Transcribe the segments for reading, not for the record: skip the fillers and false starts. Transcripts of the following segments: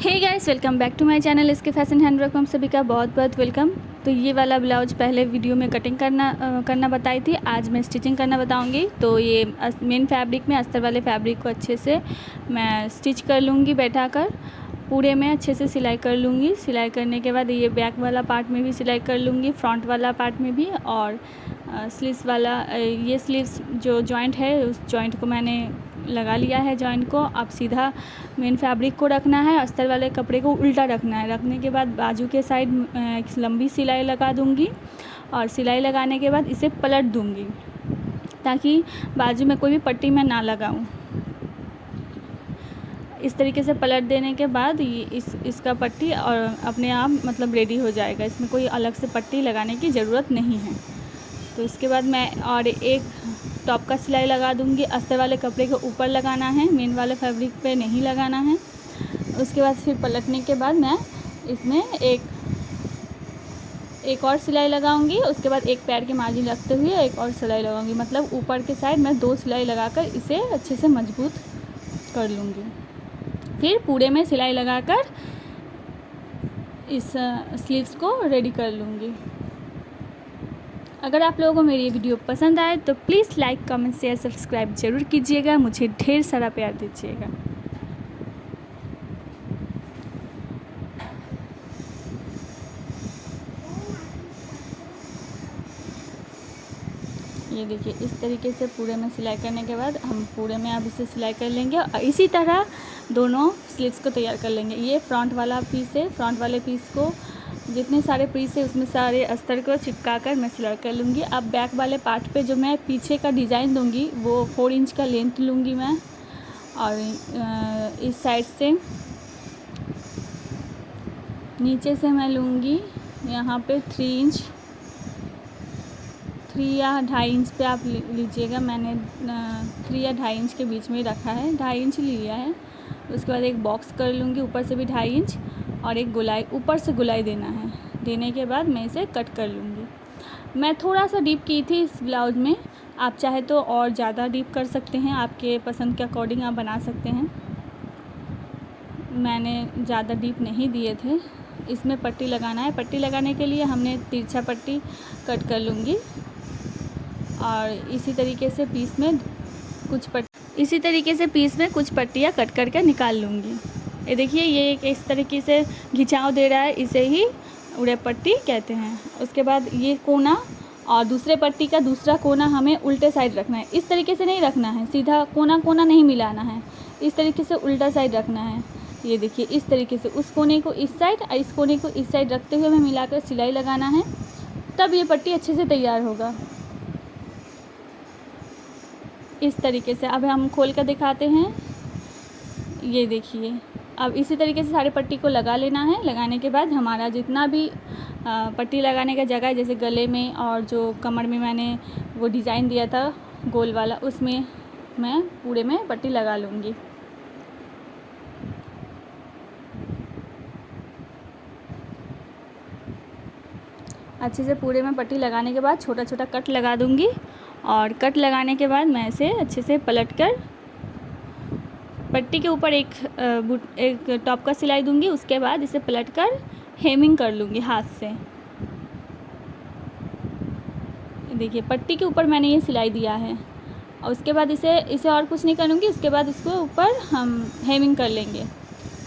Hey guys, welcome back to my channel इसके fashion handwork में आप सभी का बहुत बहुत वेलकम। तो ये वाला ब्लाउज पहले वीडियो में कटिंग करना बताई थी, आज मैं स्टिचिंग करना बताऊंगी। तो ये मेन फैब्रिक में अस्तर वाले फैब्रिक को अच्छे से मैं स्टिच कर लूँगी, बैठा कर पूरे में अच्छे से सिलाई कर लूँगी। सिलाई करने के बाद ये बैक वाला पार्ट में भी सिलाई कर लूँगी, फ्रंट वाला पार्ट में भी, और स्लीव्स वाला ये स्लीव्स जो जॉइंट है उस जॉइंट को मैंने लगा लिया है जॉइंट को। अब सीधा मेन फैब्रिक को रखना है, अस्तर वाले कपड़े को उल्टा रखना है। रखने के बाद बाजू के साइड एक लंबी सिलाई लगा दूंगी, और सिलाई लगाने के बाद इसे पलट दूंगी ताकि बाजू में कोई भी पट्टी मैं ना लगाऊं। इस तरीके से पलट देने के बाद ये इसका पट्टी और अपने आप मतलब रेडी हो जाएगा, इसमें कोई अलग से पट्टी लगाने की ज़रूरत नहीं है। तो इसके बाद मैं और एक टॉप का सिलाई लगा दूंगी। अस्तर वाले कपड़े के ऊपर लगाना है, मेन वाले फैब्रिक पे नहीं लगाना है। उसके बाद फिर पलटने के बाद मैं इसमें एक और सिलाई लगाऊंगी। उसके बाद एक पैर के मार्जिन रखते हुए एक और सिलाई लगाऊंगी, मतलब ऊपर के साइड मैं 2 सिलाई लगाकर इसे अच्छे से मजबूत कर लूँगी। फिर पूरे में सिलाई लगाकर इस स्लीव्स को रेडी कर लूँगी। अगर आप लोगों को मेरी ये वीडियो पसंद आए तो please like, comment, share, subscribe ज़रूर कीजिएगा, मुझे ढेर सारा प्यार दीजिएगा। ये देखिए, इस तरीके से पूरे में सिलाई करने के बाद हम पूरे में अब इसे सिलाई कर लेंगे, और इसी तरह दोनों स्लीव्स को तैयार कर लेंगे। ये फ्रंट वाला पीस है, फ्रंट वाले पीस को जितने सारे पीस है उसमें सारे अस्तर को चिपका कर मैं सिलाई कर लूँगी। अब बैक वाले पार्ट पे जो मैं पीछे का डिज़ाइन दूँगी वो 4 इंच का लेंथ लूँगी मैं, और इस साइड से नीचे से मैं लूँगी यहाँ पे 3 इंच, 3 या 2.5 इंच पे आप लीजिएगा। मैंने 3 या 2.5 इंच के बीच में ही रखा है, 2.5 इंच लिया है। उसके बाद एक बॉक्स कर लूँगी, ऊपर से भी 2.5 इंच, और एक गोलाई ऊपर से गोलाई देना है। देने के बाद मैं इसे कट कर लूँगी। मैं थोड़ा सा डीप की थी इस ब्लाउज में, आप चाहे तो और ज़्यादा डीप कर सकते हैं, आपके पसंद के अकॉर्डिंग आप बना सकते हैं। मैंने ज़्यादा डीप नहीं दिए थे। इसमें पट्टी लगाना है, पट्टी लगाने के लिए हमने तिरछा पट्टी कट कर लूँगी, और इसी तरीके से पीस में कुछ पट्टियाँ कट करके निकाल लूँगी। ये देखिए, ये एक इस तरीके से घिंचाव दे रहा है, इसे ही उड़े पट्टी कहते हैं। उसके बाद ये कोना और दूसरे पट्टी का दूसरा कोना हमें उल्टे साइड रखना है। इस तरीके से नहीं रखना है, सीधा कोना कोना नहीं मिलाना है, इस तरीके से उल्टा साइड रखना है। ये देखिए, इस तरीके से उस कोने को इस साइड और इस कोने को इस साइड रखते हुए हमें मिलाकर सिलाई लगाना है, तब ये पट्टी अच्छे से तैयार होगा। इस तरीके से अब हम खोल कर दिखाते हैं। ये देखिए, अब इसी तरीके से सारे पट्टी को लगा लेना है। लगाने के बाद हमारा जितना भी पट्टी लगाने का जगह है, जैसे गले में और जो कमर में मैंने वो डिज़ाइन दिया था गोल वाला, उसमें मैं पूरे में पट्टी लगा लूँगी। अच्छे से पूरे में पट्टी लगाने के बाद छोटा छोटा कट लगा दूँगी, और कट लगाने के बाद मैं इसे अच्छे से पलट कर पट्टी के ऊपर एक टॉप का सिलाई दूंगी। उसके बाद इसे पलट कर हेमिंग कर लूँगी हाथ से। देखिए, पट्टी के ऊपर मैंने ये सिलाई दिया है, और उसके बाद इसे और कुछ नहीं करूँगी। उसके बाद इसको ऊपर हम हेमिंग कर लेंगे।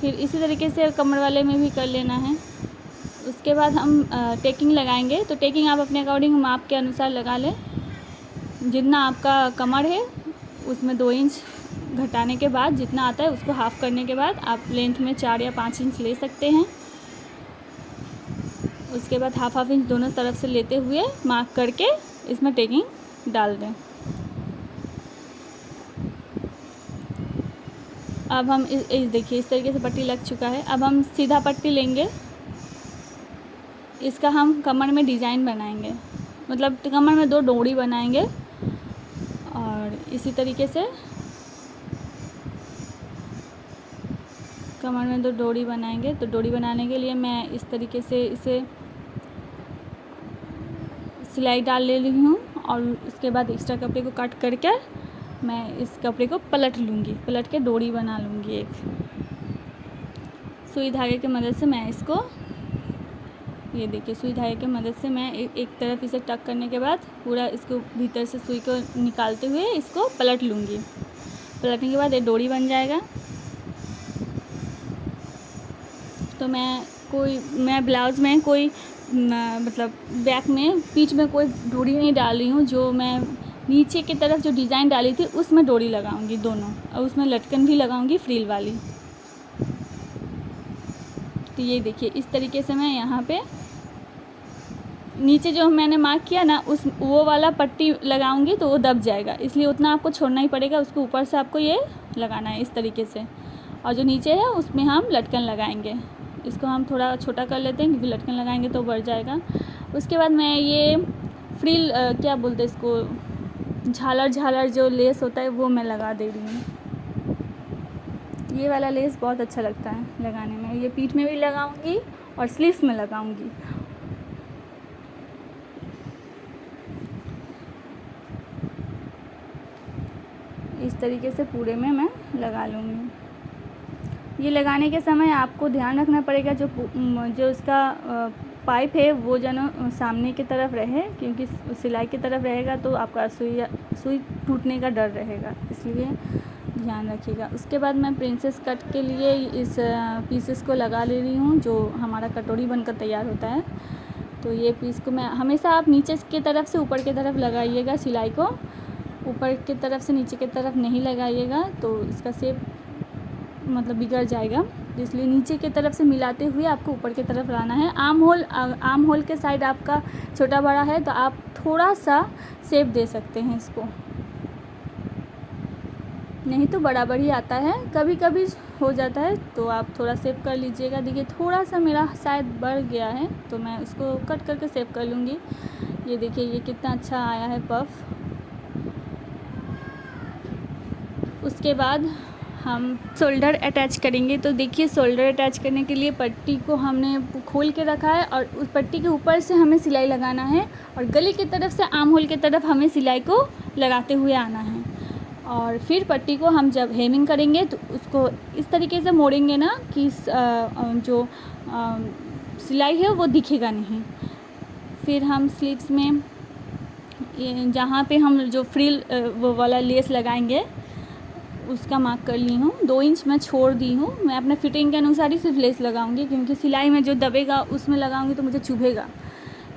फिर इसी तरीके से कमर वाले में भी कर लेना है। उसके बाद हम टेकिंग लगाएंगे। तो टेकिंग आप अपने अकॉर्डिंग माप के अनुसार लगा लें। जितना आपका कमर है उसमें 2 इंच घटाने के बाद जितना आता है उसको हाफ़ करने के बाद आप लेंथ में 4 या 5 इंच ले सकते हैं। उसके बाद हाफ इंच दोनों तरफ से लेते हुए मार्क करके इसमें टेकिंग डाल दें। अब हम देखिए, इस तरीके से पट्टी लग चुका है। अब हम सीधा पट्टी लेंगे, इसका हम कमर में डिज़ाइन बनाएंगे, मतलब कमर में 2 डोरी बनाएंगे। और इसी तरीके से कमर में 2 डोरी बनाएंगे। तो डोरी बनाने के लिए मैं इस तरीके से इसे सिलाई डाल ले रही हूँ, और उसके बाद एक्स्ट्रा कपड़े को कट करके मैं इस कपड़े को पलट लूँगी, पलट के डोरी बना लूँगी एक। सुई धागे की मदद से मैं इसको, ये देखिए सुई धागे की मदद से मैं एक तरफ इसे टक करने के बाद पूरा इसको भीतर से सुई को निकालते हुए इसको पलट लूँगी। पलटने के बाद ये डोरी बन जाएगा। तो मैं ब्लाउज़ में कोई मतलब बैक में बीच में कोई डोरी नहीं डाल रही हूँ। जो मैं नीचे की तरफ जो डिज़ाइन डाली थी उसमें डोरी लगाऊंगी दोनों, और उसमें लटकन भी लगाऊंगी फ्रिल वाली। तो ये देखिए इस तरीके से मैं यहाँ पे नीचे जो मैंने मार्क किया ना वो वाला पट्टी लगाऊंगी तो वो दब जाएगा, इसलिए उतना आपको छोड़ना ही पड़ेगा। उसके ऊपर से आपको ये लगाना है इस तरीके से, और जो नीचे है उसमें हम लटकन लगाएंगे। इसको हम थोड़ा छोटा कर लेते हैं क्योंकि लटकन लगाएंगे तो बढ़ जाएगा। उसके बाद मैं ये फ्रिल क्या बोलते हैं इसको, झालर जो लेस होता है वो मैं लगा दे रही हूँ। ये वाला लेस बहुत अच्छा लगता है लगाने में। ये पीठ में भी लगाऊंगी और स्लीव्स में लगाऊंगी। इस तरीके से पूरे में मैं लगा लूँगी। ये लगाने के समय आपको ध्यान रखना पड़ेगा जो इसका पाइप है वो जनो सामने की तरफ रहे, क्योंकि सिलाई की तरफ रहेगा तो आपका सुई टूटने का डर रहेगा, इसलिए ध्यान रखिएगा। उसके बाद मैं प्रिंसेस कट के लिए इस पीसेस को लगा ले रही हूँ जो हमारा कटोरी बनकर तैयार होता है। तो ये पीस को मैं हमेशा आप नीचे की तरफ से ऊपर की तरफ लगाइएगा, सिलाई को ऊपर की तरफ से नीचे की तरफ नहीं लगाइएगा तो इसका शेप मतलब बिगड़ जाएगा। इसलिए नीचे की तरफ से मिलाते हुए आपको ऊपर की तरफ लाना है। आर्म होल के साइड आपका छोटा बड़ा है तो आप थोड़ा सा शेप दे सकते हैं इसको, नहीं तो बराबर ही आता है, कभी कभी हो जाता है तो आप थोड़ा शेप कर लीजिएगा। देखिए थोड़ा सा मेरा शायद बढ़ गया है तो मैं उसको कट करके शेप कर लूँगी। ये देखिए ये कितना अच्छा आया है पफ। उसके बाद हम शोल्डर अटैच करेंगे। तो देखिए शोल्डर अटैच करने के लिए पट्टी को हमने खोल के रखा है और उस पट्टी के ऊपर से हमें सिलाई लगाना है, और गले की तरफ से आर्म होल की तरफ हमें सिलाई को लगाते हुए आना है। और फिर पट्टी को हम जब हेमिंग करेंगे तो उसको इस तरीके से मोड़ेंगे ना कि जो सिलाई है वो दिखेगा नहीं। फिर हम स्लीव्स में जहाँ पे हम जो फ्रिल वो वाला लेस लगाएंगे उसका मार्क कर ली हूँ। 2 इंच मैं छोड़ दी हूँ। मैं अपने फिटिंग के अनुसार ही सिर्फ लेस लगाऊंगी, क्योंकि सिलाई में जो दबेगा उसमें लगाऊंगी तो मुझे चुभेगा,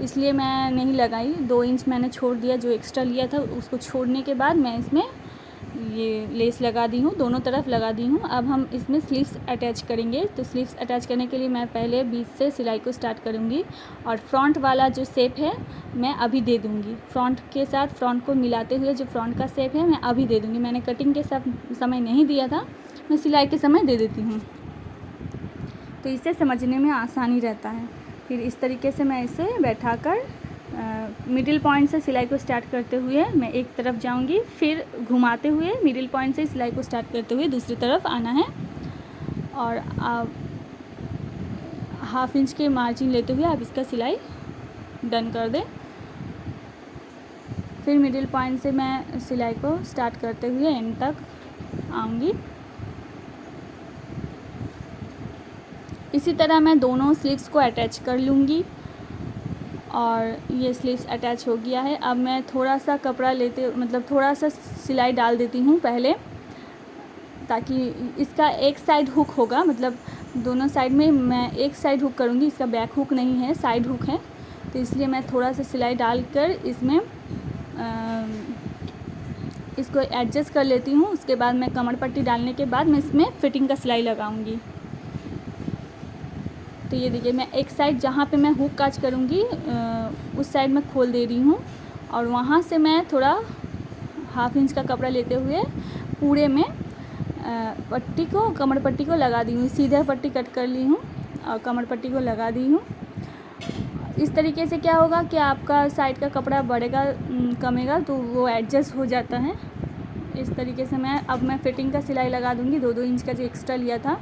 इसलिए मैं नहीं लगाई। 2 इंच मैंने छोड़ दिया, जो एक्स्ट्रा लिया था उसको छोड़ने के बाद मैं इसमें ये लेस लगा दी हूँ, दोनों तरफ लगा दी हूँ। अब हम इसमें स्लीव्स अटैच करेंगे। तो स्लीव्स अटैच करने के लिए मैं पहले बीच से सिलाई को स्टार्ट करूँगी, और फ्रंट वाला जो शेप है मैं अभी दे दूँगी। फ्रंट के साथ फ्रंट को मिलाते हुए जो फ्रंट का शेप है मैं अभी दे दूँगी। मैंने कटिंग के समय नहीं दिया था, मैं सिलाई के समय दे देती हूँ, तो इससे समझने में आसानी रहता है। फिर इस तरीके से मैं इसे बैठा कर मिडिल पॉइंट से सिलाई को स्टार्ट करते हुए मैं एक तरफ जाऊंगी, फिर घुमाते हुए मिडिल पॉइंट से सिलाई को स्टार्ट करते हुए दूसरी तरफ आना है, और आप 1/2 इंच के मार्जिन लेते हुए आप इसका सिलाई डन कर दें। फिर मिडिल पॉइंट से मैं सिलाई को स्टार्ट करते हुए एंड तक आऊँगी। इसी तरह मैं दोनों स्लीव्स को अटैच कर लूँगी, और ये स्लीव्स अटैच हो गया है। अब मैं थोड़ा सा कपड़ा थोड़ा सा सिलाई डाल देती हूँ पहले, ताकि इसका एक साइड हुक होगा, मतलब दोनों साइड में मैं एक साइड हुक करूँगी, इसका बैक हुक नहीं है, साइड हुक है, तो इसलिए मैं थोड़ा सा सिलाई डालकर इसमें इसको एडजस्ट कर लेती हूँ। उसके बाद मैं कमर पट्टी डालने के बाद मैं इसमें फिटिंग का सिलाई लगाऊँगी। तो ये देखिए मैं एक साइड जहाँ पे मैं हुक काज करूँगी उस साइड में खोल दे रही हूँ, और वहाँ से मैं थोड़ा 1/2 इंच का कपड़ा लेते हुए पूरे में पट्टी को कमर पट्टी को लगा दी हूँ। सीधा पट्टी कट कर ली हूँ और कमर पट्टी को लगा दी हूँ। इस तरीके से क्या होगा कि आपका साइड का कपड़ा बढ़ेगा कमेगा तो वो एडजस्ट हो जाता है। इस तरीके से मैं फिटिंग का सिलाई लगा दूँगी 2-2 इंच का जो एक्स्ट्रा लिया था।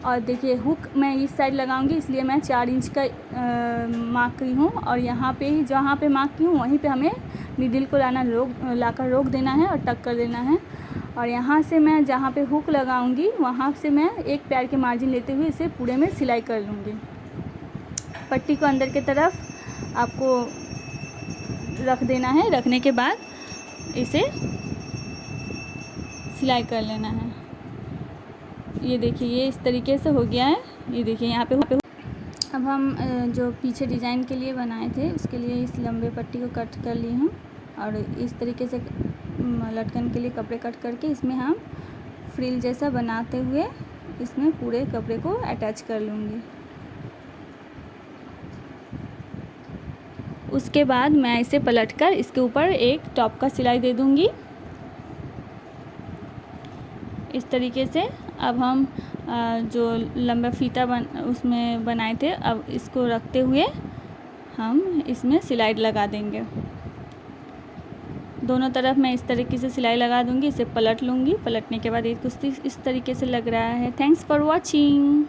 और देखिए हुक मैं इस साइड लगाऊंगी, इसलिए मैं 4 इंच का मार्क की हूँ, और यहाँ पे ही जहाँ पे मार्क की हूँ वहीं पे हमें नीडल को लाकर रोक देना है और टक कर देना है। और यहाँ से मैं जहाँ पे हुक लगाऊंगी वहाँ से मैं एक पैर के मार्जिन लेते हुए इसे पूरे में सिलाई कर लूँगी। पट्टी को अंदर की तरफ आपको रख देना है, रखने के बाद इसे सिलाई कर लेना है। ये देखिए ये इस तरीके से हो गया है। ये देखिए यहाँ पे अब हम जो पीछे डिज़ाइन के लिए बनाए थे उसके लिए इस लंबे पट्टी को कट कर ली हूँ और इस तरीके से लटकन के लिए कपड़े कट करके इसमें हम फ्रिल जैसा बनाते हुए इसमें पूरे कपड़े को अटैच कर लूँगी। उसके बाद मैं इसे पलटकर इसके ऊपर एक टॉप का सिलाई दे दूँगी इस तरीके से। अब हम जो लंबा फीता उसमें बनाए थे, अब इसको रखते हुए हम इसमें सिलाई लगा देंगे। दोनों तरफ मैं इस तरीके से सिलाई लगा दूंगी, इसे पलट लूँगी। पलटने के बाद ये कुछ इस तरीके से लग रहा है। Thanks for watching.